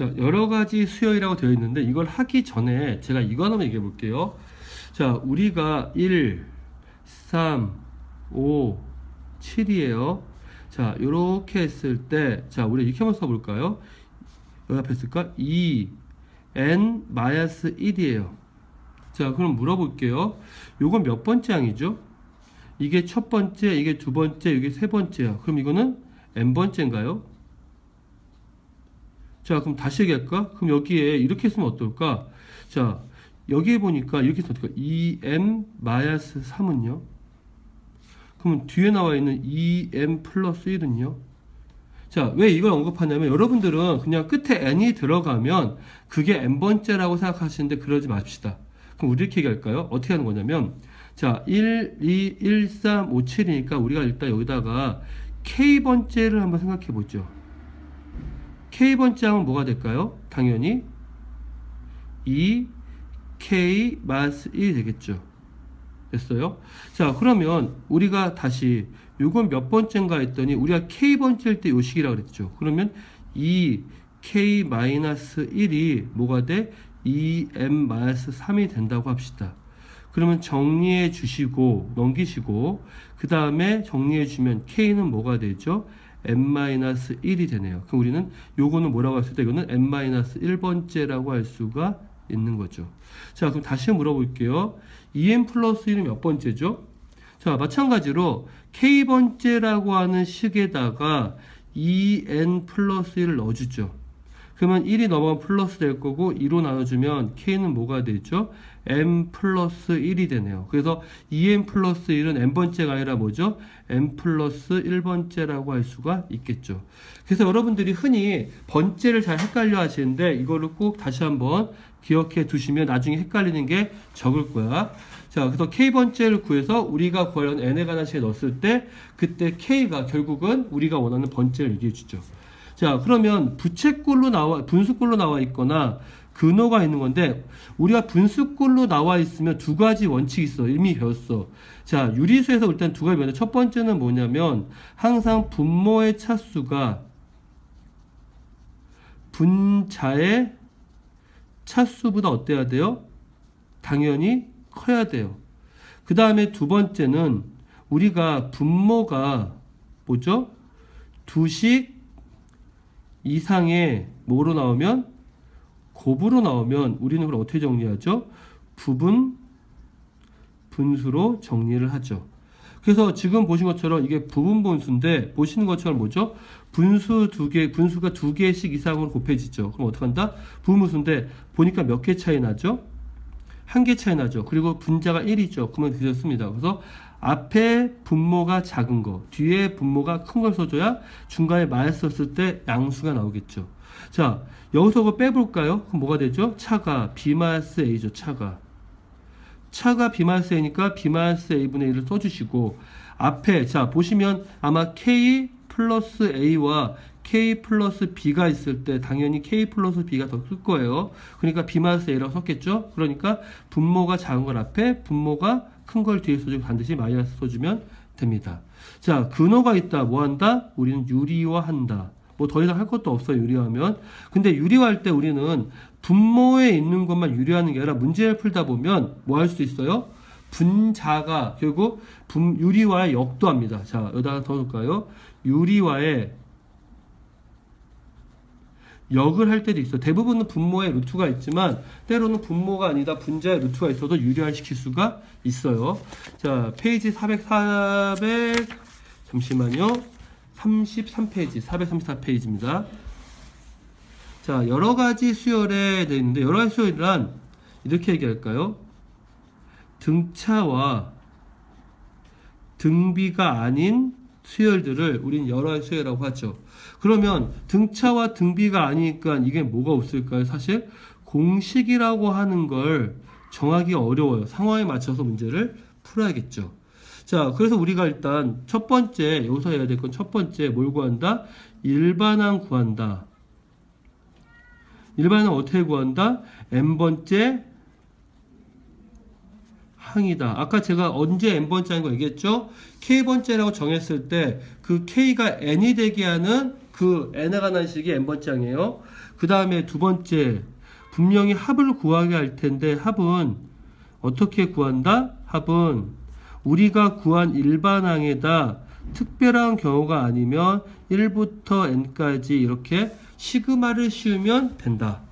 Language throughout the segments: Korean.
자, 여러 가지 수열이라고 되어 있는데 이걸 하기 전에 제가 이거 하나만 얘기해 볼게요. 자, 우리가 1, 3, 5, 7이에요. 자, 요렇게 했을 때, 자, 우리 이렇게 한번 써볼까요? 여기 앞에 쓸까? 2, n-1이에요. 자, 그럼 물어볼게요. 요건 몇 번째 항이죠? 이게 첫 번째, 이게 두 번째, 이게 세 번째야. 그럼 이거는 n번째인가요? 자, 그럼 다시 얘기할까? 그럼 여기에 이렇게 쓰면 어떨까? 자, 여기에 보니까 이렇게 쓰면 어떨까? 2m-3은요? 그러면 뒤에 나와 있는 2m 플러스 1은요? 자, 왜 이걸 언급하냐면 여러분들은 그냥 끝에 n이 들어가면 그게 n번째라고 생각하시는데 그러지 맙시다. 그럼 우리 이렇게 얘기할까요? 어떻게 하는 거냐면 자, 1, 2, 1, 3, 5, 7이니까 우리가 일단 여기다가 k번째를 한번 생각해 보죠. k번째 하면 뭐가 될까요? 당연히 2k-1이 되겠죠. 됐어요? 자, 그러면 우리가 다시 요건 몇 번째인가 했더니 우리가 k번째일 때 요 식이라고 그랬죠. 그러면 2k-1이 뭐가 돼? 2m-3이 된다고 합시다. 그러면 정리해 주시고 넘기시고 그 다음에 정리해 주면 k는 뭐가 되죠? n-1이 되네요. 그럼 우리는 요거는 뭐라고 했을 때 이거는 n-1번째라고 할 수가 있는 거죠. 자, 그럼 다시 물어볼게요. 2n 플러스 1은 몇 번째죠? 자, 마찬가지로 k번째라고 하는 식에다가 2n 플러스 1을 넣어주죠. 그러면 1이 넘어가면 플러스 될 거고 2로 나눠주면 k는 뭐가 되죠? n 플러스 1이 되네요. 그래서 2n 플러스 1은 n번째가 아니라 뭐죠? n 플러스 1번째라고 할 수가 있겠죠. 그래서 여러분들이 흔히 번째를 잘 헷갈려 하시는데 이거를 꼭 다시 한번 기억해 두시면 나중에 헷갈리는 게 적을 거야. 자, 그래서 k번째를 구해서 우리가 구하려는 n에 관한 식에 넣었을 때 그때 k가 결국은 우리가 원하는 번째를 얘기해 주죠. 자, 그러면 분수꼴로 나와 있거나 근호가 있는 건데 우리가 분수꼴로 나와 있으면 두 가지 원칙이 있어. 이미 배웠어. 자, 유리수에서 일단 두 가지 배웠는데 첫 번째는 뭐냐면 항상 분모의 차수가 분자의 차수보다 어때야 돼요? 당연히 커야 돼요. 그 다음에 두 번째는 우리가 분모가 뭐죠? 두식 이상의 뭐로 나오면 곱으로 나오면 우리는 그걸 어떻게 정리하죠? 부분 분수로 정리를 하죠. 그래서 지금 보신 것처럼 이게 부분 분수인데 보시는 것처럼 뭐죠? 분수가 두 개씩 이상으로 곱해지죠. 그럼 어떻게 한다? 부분 분수인데 보니까 몇 개 차이 나죠? 한 개 차이 나죠. 그리고 분자가 1이죠. 그러면 되셨습니다. 그래서 앞에 분모가 작은 거, 뒤에 분모가 큰 걸 써줘야 중간에 마이너스 썼을 때 양수가 나오겠죠. 자, 여기서 그거 빼볼까요? 그럼 뭐가 되죠? 차가 B-A죠. 차가 B-A니까 B-A분의 1을 써주시고 앞에 자 보시면 아마 K 플러스 A와 K 플러스 B가 있을 때 당연히 K 플러스 B가 더 클 거예요. 그러니까 B-A라고 썼겠죠. 그러니까 분모가 작은 걸 앞에 분모가 큰 걸 뒤에 써주고 반드시 마이너스 써주면 됩니다. 자, 근호가 있다. 뭐 한다? 우리는 유리화한다. 뭐 더 이상 할 것도 없어요. 유리화하면. 근데 유리화할 때 우리는 분모에 있는 것만 유리화하는 게 아니라 문제를 풀다 보면 뭐 할 수 있어요? 분자가 결국 유리화의 역도 합니다. 자, 여기다가 더 넣을까요? 유리화의 역을 할 때도 있어. 대부분은 분모에 루트가 있지만 때로는 분모가 아니다 분자의 루트가 있어도 유리화를 시킬 수가 있어요. 자, 페이지 400 잠시만요. 33페이지 434페이지입니다. 자, 여러 가지 수열에 되어 있는데 여러 가지 수열이란 이렇게 얘기할까요? 등차와 등비가 아닌 수열들을 우린 여러 가지 수열이라고 하죠. 그러면 등차와 등비가 아니니까 이게 뭐가 없을까요? 사실 공식이라고 하는 걸 정하기 어려워요. 상황에 맞춰서 문제를 풀어야겠죠. 자, 그래서 우리가 일단 첫 번째 여기서 해야 될 건 첫 번째 뭘 구한다? 일반항 구한다. 일반항 어떻게 구한다? n번째 항이다. 아까 제가 언제 n번째인 거 얘기했죠? k번째라고 정했을 때 그 k가 n이 되게 하는 그 n에 관한 식이 n번째항이에요. 그 다음에 두 번째, 분명히 합을 구하게 할 텐데 합은 어떻게 구한다? 합은 우리가 구한 일반항에다 특별한 경우가 아니면 1부터 n까지 이렇게 시그마를 씌우면 된다.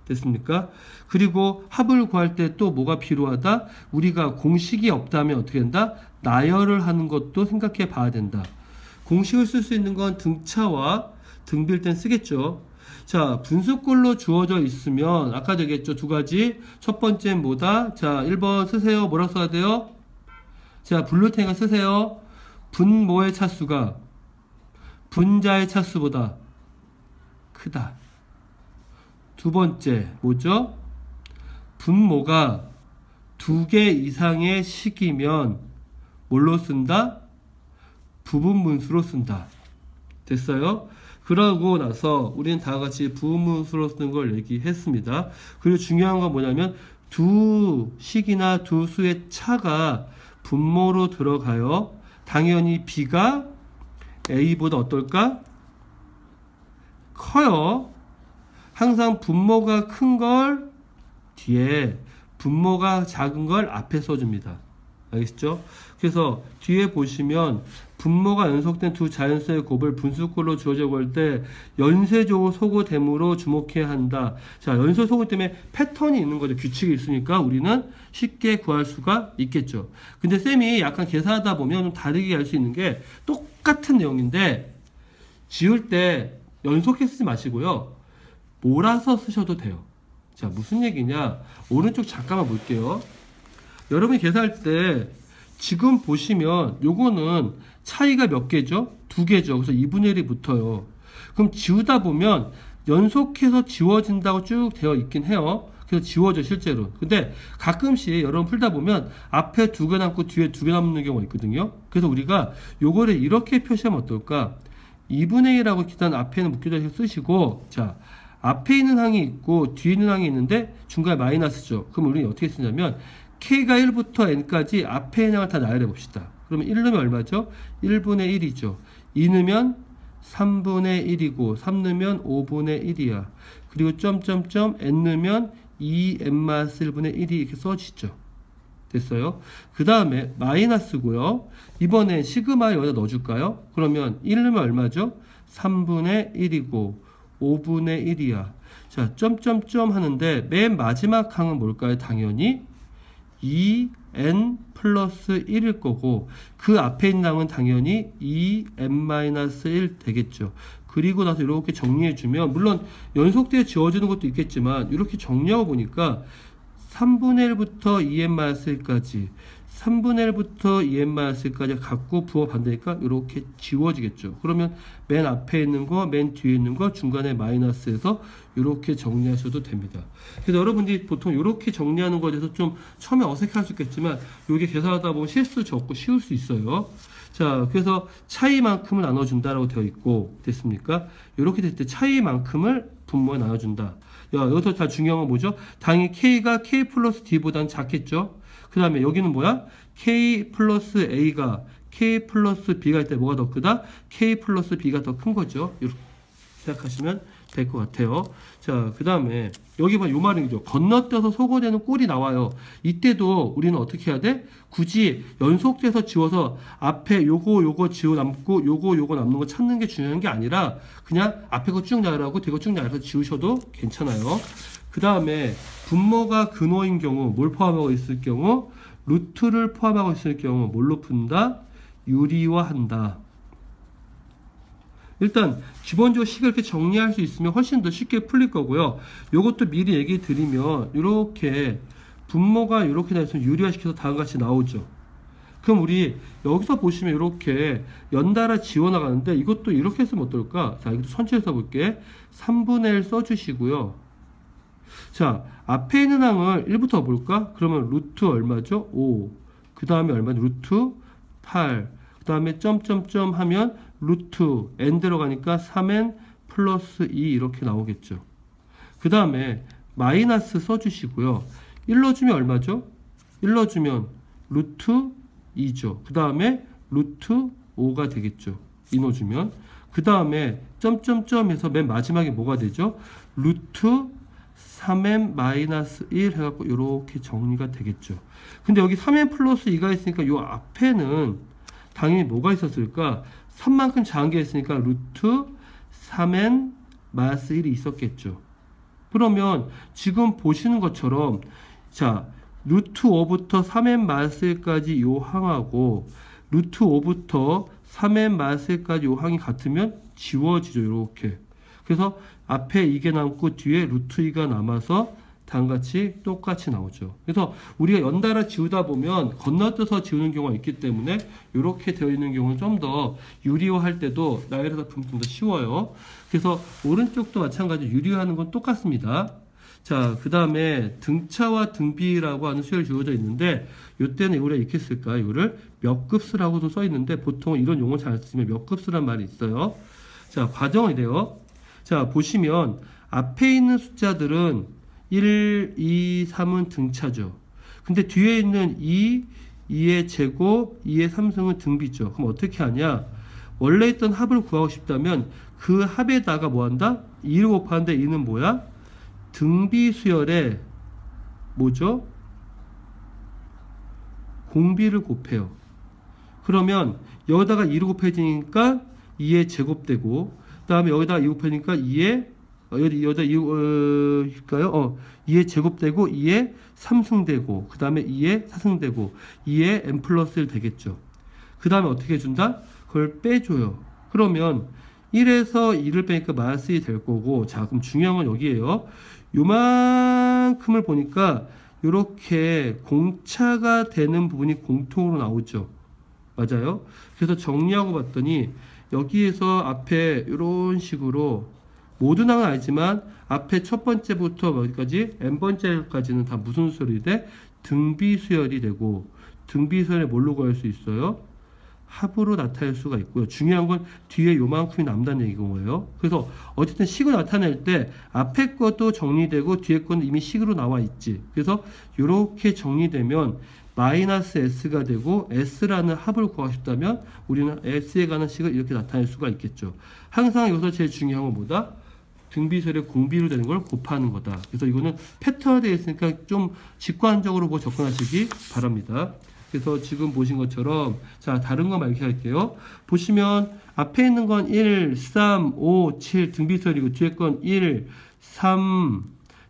됐습니까? 그리고 합을 구할 때 또 뭐가 필요하다? 우리가 공식이 없다면 어떻게 된다? 나열을 하는 것도 생각해 봐야 된다. 공식을 쓸 수 있는 건 등차와 등비일 땐 쓰겠죠. 자, 분수꼴로 주어져 있으면 아까 되겠죠. 두 가지. 첫 번째는 뭐다? 자, 1번 쓰세요. 뭐라고 써야 돼요? 자, 부를 테니까 쓰세요. 분모의 차수가 분자의 차수보다 크다. 두 번째 뭐죠? 분모가 2개 이상의 식이면 뭘로 쓴다? 부분분수로 쓴다. 됐어요? 그러고 나서 우리는 다 같이 부분분수로 쓰는 걸 얘기했습니다. 그리고 중요한 건 뭐냐면 두 식이나 두 수의 차가 분모로 들어가요. 당연히 B가 A보다 어떨까? 커요. 항상 분모가 큰 걸 뒤에, 분모가 작은 걸 앞에 써줍니다. 알겠죠? 그래서 뒤에 보시면 분모가 연속된 두 자연수의 곱을 분수꼴로 주어져 볼 때 연쇄적으로 소거됨으로 주목해야 한다. 자, 연쇄 소거 때문에 패턴이 있는 거죠. 규칙이 있으니까 우리는 쉽게 구할 수가 있겠죠. 근데 쌤이 약간 계산하다 보면 좀 다르게 할 수 있는 게 똑같은 내용인데 지울 때 연속해 쓰지 마시고요. 몰아서 쓰셔도 돼요. 자, 무슨 얘기냐? 오른쪽 잠깐만 볼게요. 여러분이 계산할 때 지금 보시면 요거는 차이가 몇 개죠? 2개죠. 그래서 2분의 1이 붙어요. 그럼 지우다 보면 연속해서 지워진다고 쭉 되어 있긴 해요. 그래서 지워져 실제로. 근데 가끔씩 여러분 풀다 보면 앞에 2개 남고 뒤에 2개 남는 경우가 있거든요. 그래서 우리가 요거를 이렇게 표시하면 어떨까? 2분의 1하고 기타 앞에는 묶여져 쓰시고, 자, 앞에 있는 항이 있고 뒤에 있는 항이 있는데 중간에 마이너스죠. 그럼 우리는 어떻게 쓰냐면 K가 1부터 N까지 앞에 있는 항을 다 나열해 봅시다. 그러면 1 넣으면 얼마죠? 1분의 1이죠. 2 넣으면 3분의 1이고 3 넣으면 5분의 1이야. 그리고 점점점 N 넣으면 2n-1분의 1이 이렇게 써지죠. 됐어요? 그 다음에 마이너스고요. 이번에 시그마 여기다 넣어줄까요? 그러면 1 넣으면 얼마죠? 3분의 1이고 5분의 1이야. 자, 점점점 하는데 맨 마지막 항은 뭘까요? 당연히 2n 플러스 1일 거고 그 앞에 있는 항은 당연히 2n-1 되겠죠. 그리고 나서 이렇게 정리해주면 물론 연속되어 지워지는 것도 있겠지만 이렇게 정리하고 보니까 3분의 1부터 2n-1까지 3분의 1부터 2n-1까지 갖고 부호 반대니까 이렇게 지워지겠죠. 그러면 맨 앞에 있는 거, 맨 뒤에 있는 거, 중간에 마이너스해서 이렇게 정리하셔도 됩니다. 그래서 여러분들이 보통 이렇게 정리하는 거에 대해서 좀 처음에 어색할 수 있겠지만 이게 계산하다 보면 실수 적고 쉬울 수 있어요. 자, 그래서 차이만큼을 나눠준다라고 되어 있고, 됐습니까? 이렇게 됐을 때 차이만큼을 분모에 나눠준다. 여기서 다 중요한 건 뭐죠? 당연히 K가 K 플러스 D보다는 작겠죠? 그 다음에 여기는 뭐야? K 플러스 A가 K 플러스 B가 할 때 뭐가 더 크다? K 플러스 B가 더 큰 거죠. 이렇게 생각하시면 될 것 같아요. 자, 그 다음에 여기 봐, 요 말이죠. 건너뛰어서 소거되는 꼴이 나와요. 이때도 우리는 어떻게 해야 돼? 굳이 연속돼서 지워서 앞에 요거 지워 남고 요거 남는 거 찾는 게 중요한 게 아니라 그냥 앞에 거 쭉 나열하고 뒤에 거 쭉 나열해서 지우셔도 괜찮아요. 그 다음에 분모가 근호인 경우 뭘 포함하고 있을 경우 루트를 포함하고 있을 경우 뭘로 푼다? 유리화한다. 일단 기본적으로 식을 이렇게 정리할 수 있으면 훨씬 더 쉽게 풀릴 거고요. 요것도 미리 얘기 드리면 이렇게 분모가 이렇게 나와서 유리화시켜서 다음과 같이 나오죠. 그럼 우리 여기서 보시면 이렇게 연달아 지워나가는데 이것도 이렇게 쓰면 어떨까? 자, 이것도 천천히 써볼게. 3분의 1 써주시고요. 자, 앞에 있는 항을 1부터 볼까? 그러면 루트 얼마죠? 5. 그 다음에 얼마죠? 루트 8. 그 다음에 점점점 하면 루트 n 들어가니까 3n 플러스 2 이렇게 나오겠죠. 그 다음에 마이너스 써주시고요. 1 넣어주면 얼마죠? 1 넣어주면 루트 2죠. 그 다음에 루트 5가 되겠죠. 2 넣어주면. 그 다음에 점점점에서 맨 마지막에 뭐가 되죠? 루트 3n-1 해갖고 이렇게 정리가 되겠죠. 근데 여기 3n 플러스 2가 있으니까 이 앞에는 당연히 뭐가 있었을까? 3만큼 작은 게 있으니까 루트 3n-1이 있었겠죠. 그러면 지금 보시는 것처럼 자 루트 5부터 3n-1까지 요 항하고 루트 5부터 3n-1까지 요 항이 같으면 지워지죠. 이렇게. 그래서 앞에 이게 남고 뒤에 루트 2가 남아서 다음같이 똑같이 나오죠. 그래서 우리가 연달아 지우다 보면 건너뛰어서 지우는 경우가 있기 때문에 이렇게 되어 있는 경우는 좀 더 유리화할 때도 나열해서 좀 더 쉬워요. 그래서 오른쪽도 마찬가지로 유리화하는 건 똑같습니다. 자, 그 다음에 등차와 등비라고 하는 수열이 주어져 있는데 이때는 우리가 이렇게 쓸까? 이거를 몇 급수라고도 써 있는데 보통 이런 용어 잘 쓰면 몇 급수란 말이 있어요. 자, 과정은 이래요. 자, 보시면 앞에 있는 숫자들은 1, 2, 3은 등차죠. 근데 뒤에 있는 2, 2의 제곱, 2의 3승은 등비죠. 그럼 어떻게 하냐? 원래 있던 합을 구하고 싶다면 그 합에다가 뭐 한다? 2를 곱하는데 2는 뭐야? 등비 수열에 뭐죠? 공비를 곱해요. 그러면 여기다가 2를 곱해지니까 2의 제곱되고 그 다음에 여기다가 2 곱하니까 2의 여기다 2의 제곱되고 2의 3승되고 그 다음에 2의 4승되고 2의 n 플러스 1 되겠죠. 그 다음에 어떻게 해준다? 그걸 빼줘요. 그러면 1에서 2를 빼니까 마이너스 2 될 거고 자 그럼 중요한 건 여기에요. 요만큼을 보니까 이렇게 공차가 되는 부분이 공통으로 나오죠. 맞아요? 그래서 정리하고 봤더니 여기에서 앞에 이런 식으로 모든 항은 아니지만 앞에 첫 번째부터 어디까지 n번째까지는 다 무슨 수열이 돼? 등비 수열이 되고 등비 수열에 뭘로 구할 수 있어요? 합으로 나타낼 수가 있고요. 중요한 건 뒤에 요만큼이 남다는 얘기인 거예요. 그래서 어쨌든 식으로 나타낼 때 앞에 것도 정리되고 뒤에 건 이미 식으로 나와 있지. 그래서 이렇게 정리되면 마이너스 s가 되고 s라는 합을 구하고 싶다면 우리는 s에 관한 식을 이렇게 나타낼 수가 있겠죠. 항상 여기서 제일 중요한 건 뭐다? 등비수열의 공비로 되는 걸 곱하는 거다. 그래서 이거는 패턴화 되어 있으니까 좀 직관적으로 보고 접근하시기 바랍니다. 그래서 지금 보신 것처럼 자 다른 거 말게 할게요. 보시면 앞에 있는 건 1, 3, 5, 7 등비수열이고 뒤에 건 1, 3,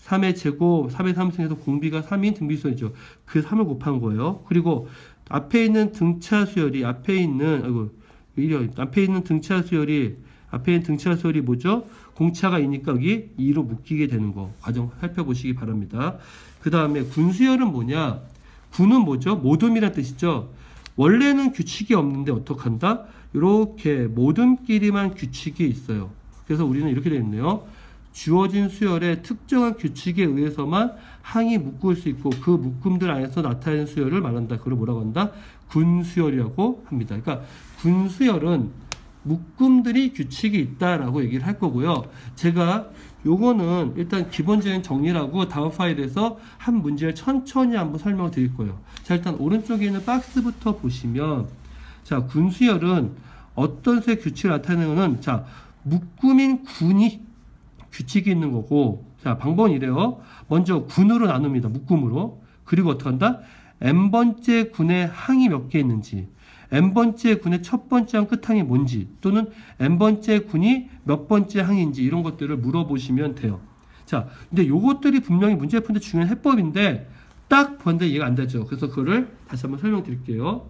3의 제곱, 3의 3승에서 공비가 3인 등비수열이죠. 그 3을 곱한 거예요. 그리고 앞에 있는 등차 수열이 앞에 있는 등차 수열이 뭐죠? 공차가 있으니까 여기 2로 묶이게 되는 거 과정 살펴보시기 바랍니다. 그 다음에 군수열은 뭐냐? 군은 뭐죠? 모둠이라는 뜻이죠. 원래는 규칙이 없는데 어떡한다? 이렇게 모둠끼리만 규칙이 있어요. 그래서 우리는 이렇게 되어 있네요. 주어진 수열에 특정한 규칙에 의해서만 항이 묶을 수 있고 그 묶음들 안에서 나타내는 수열을 말한다. 그걸 뭐라고 한다? 군수열이라고 합니다. 그러니까 군수열은 묶음들이 규칙이 있다라고 얘기를 할 거고요. 제가 요거는 일단 기본적인 정리라고 다음 파일에서 한 문제를 천천히 한번 설명을 드릴 거예요. 자, 일단 오른쪽에 있는 박스부터 보시면 자, 군수열은 어떤 수의 규칙을 나타내는 거는 자, 묶음인 군이 규칙이 있는 거고 자, 방법은 이래요. 먼저 군으로 나눕니다. 묶음으로. 그리고 어떻게 한다? n번째 군의 항이 몇 개 있는지 n번째 군의 첫 번째 항 끝항이 뭔지 또는 n번째 군이 몇 번째 항인지 이런 것들을 물어보시면 돼요. 자, 근데 요것들이 분명히 문제 푸는데 중요한 해법인데 딱 보는데 이해가 안 되죠. 그래서 그거를 다시 한번 설명드릴게요.